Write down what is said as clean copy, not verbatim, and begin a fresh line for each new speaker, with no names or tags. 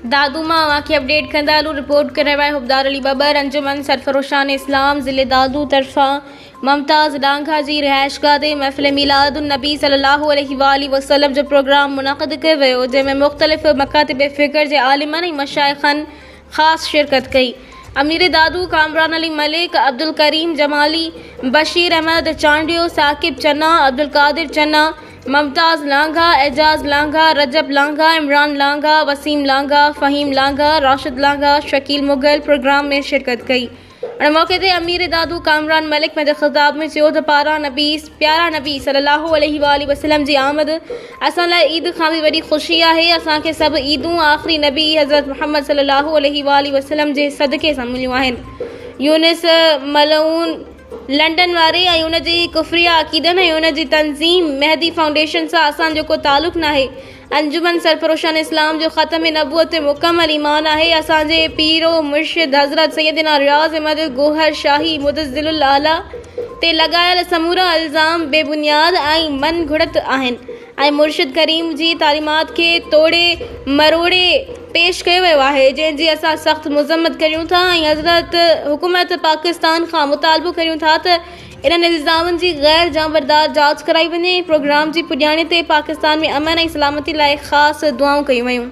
दादू मां अव्हांखे अपडेट कंदा हलूं। रिपोर्ट करे रहिया हुबदार अली बबर। अंजुमन सरफरोशान इस्लाम ज़िले दादू तरफ़ां मुमताज़ डांगा जी रिहाइशगाह ते महफ़िल मीलादुन नबी सल्लल्लाहु अलैहि वसल्लम जो प्रोग्राम मुनक़िद कयो वियो, जंहिंमें मुख़्तलिफ़ मकातिब फ़िक्र जे आलिमनि ऐं मशाइख़नि ख़ासि शिरकत कई। अमीर दादू कामरान अली मलिक, अब्दुल करीम जमाली, बशीर अहमद चांडियो, साकिब चन्ना, अब्दुल कादिर चन्ना, मुमताज़ लांघा, एजाज लांघा, रजब लांघा, इमरान लांघा, वसीम लांघा, फ़हीम लांघा, राशिद लांघा, शकील मुगल प्रोग्राम में शिरकत कई। उन मौके ते अमीर दादू कामरान मलिक पंहिंजे ख़िताब में चयो त प्यारा नबी सल्लल्लाहु अलैहि वसल्लम जी आमद असां लाइ ईद खां बि वॾी ख़ुशी आहे। असांखे सभु ईदूं आख़िरी नबी हज़रत मुहम्मद सल्लल्लाहु अलैहि वसल्लम जे सदक़े सां मिलियूं आहिनि। यूनिस मलऊन लंडन वारे ऐं उन जी कुफरिया अक़ीदनि ऐं उन जी तंज़ीम मेहदी फाउंडेशन सां असांजो को तालुक़ नाहे। अंजुमन सरफरोशान इस्लाम जो ख़तम नबूअत ते मुकमल ईमान आहे। असांजे पीरो मुर्शिद हज़रत सैयदना रियाज़ अहमद गोहर शाही मुतज़िलुल आला ते लॻायल समूरा इल्ज़ाम बेबुनियाद ऐं मन घुड़त आहिनि ऐं मुर्शिद करीम जी तालीमात खे तोड़े मरोड़े पेश कयो वियो आहे, जंहिंजी असां सख़्तु मज़म्मत करियूं था ऐं हज़रत हुकूमत पाकिस्तान खां मुतालबो करियूं था त इन्हनि इल्ज़ामनि जी गैर जांबरदार जांच कराई वञे। प्रोग्राम जी पुॼाणे ते पाकिस्तान में अमन ऐं सलामती लाइ ख़ासि दुआऊं कयूं वयूं।